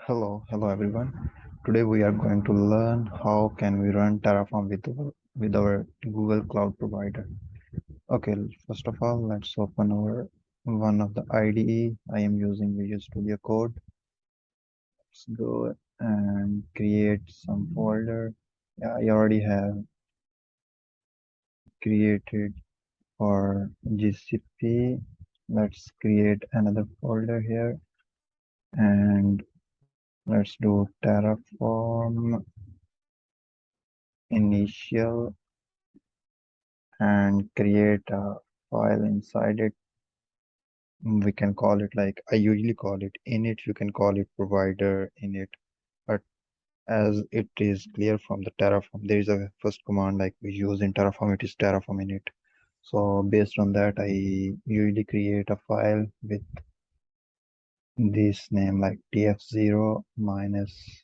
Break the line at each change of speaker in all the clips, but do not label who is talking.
Hello everyone. Today we are going to learn how can we run Terraform with our Google Cloud provider. Okay, first of all, let's open our one of the IDE. I am using Visual Studio Code. Let's go and create some folder. Yeah, I already have created for GCP. Let's create another folder here and let's do Terraform initial and create a file inside it. We can call it, like I usually call it init. You can call it provider init, but as it is clear from the Terraform, there is a first command like we use in Terraform, it is terraform init. So based on that, I usually create a file with this name like tf0 minus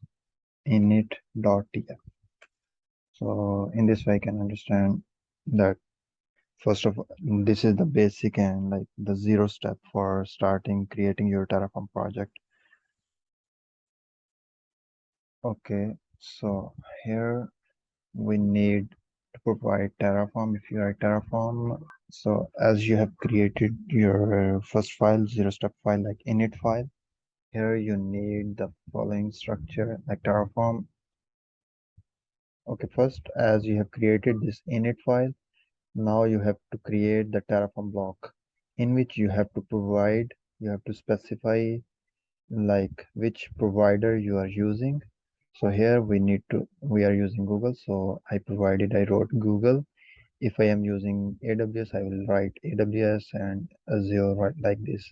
init.tf. So in this way I can understand that first of all, this is the basic and like the zero step for starting creating your Terraform project. Okay, so here we need to provide Terraform. If you are Terraform, so as you have created your first file, zero step file like init file, here you need the following structure like Terraform. Okay, first as you have created this init file, now you have to create the Terraform block in which you have to specify like which provider you are using. So here we are using Google. So I wrote Google. If I am using AWS, I will write AWS and Azure right like this.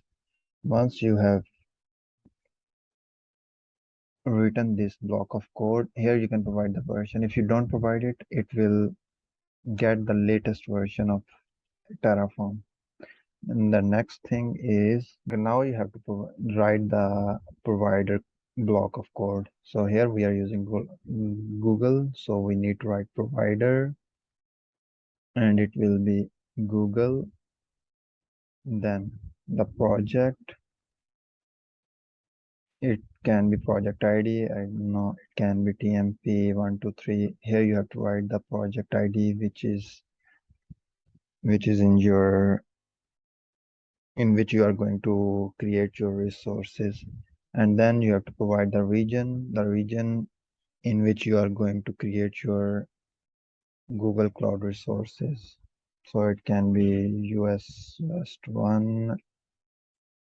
Once you have written this block of code, here you can provide the version. If you don't provide it, it will get the latest version of Terraform. And the next thing is now you have to write the provider block of code. So here we are using Google, so we need to write provider and it will be Google. Then the project, it can be project ID, I don't know, it can be TMP123. Here you have to write the project ID which is in which you are going to create your resources, and then you have to provide the region in which you are going to create your Google Cloud resources. So it can be US West 1,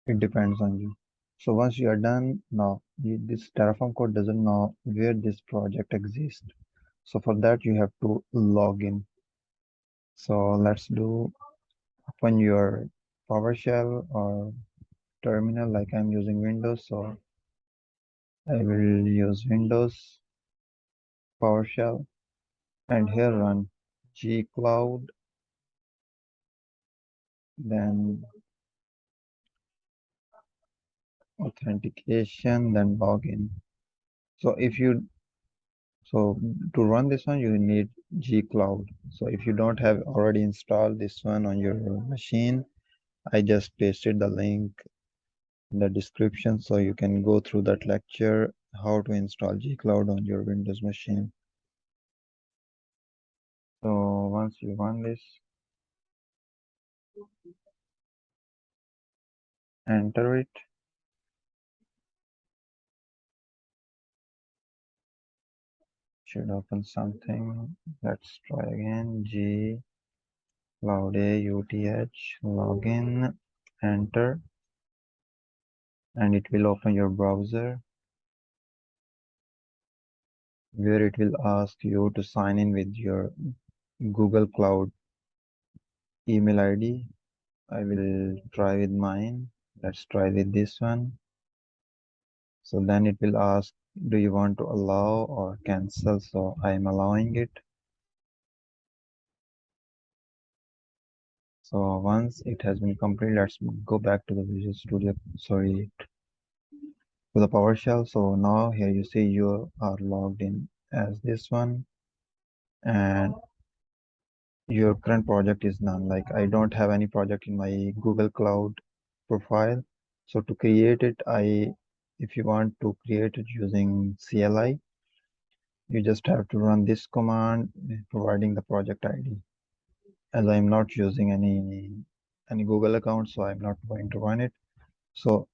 it depends on you. So once you are done, now this Terraform code doesn't know where this project exists. So for that you have to log in. So let's do open your PowerShell or terminal, like I'm using Windows, so I will use Windows PowerShell and here run gcloud, then authentication, then login. So to run this one you need gcloud. So if you don't have already installed this one on your machine, I just pasted the link in the description so you can go through that lecture how to install gcloud on your Windows machine. So once you run this, enter it. Should open something. Let's try again. G cloud auth login, enter, and it will open your browser where it will ask you to sign in with your Google Cloud email ID. I will try with mine. Let's try with this one. So then it will ask, do you want to allow or cancel? So I am allowing it. So once it has been completed, let's go back to the Visual Studio, to the PowerShell. So now here you see you are logged in as this one and your current project is none. Like I don't have any project in my Google Cloud profile. So to create it, I if you want to create it using CLI, you just have to run this command providing the project ID. As I'm not using any Google account, so I'm not going to run it. So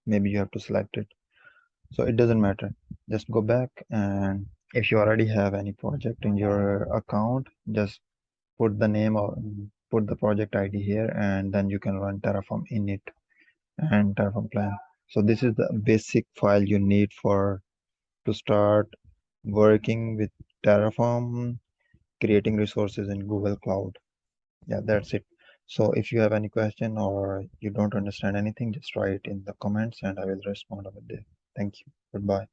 maybe you have to select it. So it doesn't matter. Just go back, and if you already have any project in your account, just put the name or put the project ID here, and then you can run Terraform init and Terraform plan. So this is the basic file you need for to start working with Terraform, creating resources in Google Cloud. Yeah, that's it. So if you have any question or you don't understand anything, just write in the comments and I will respond over there. Thank you. Goodbye.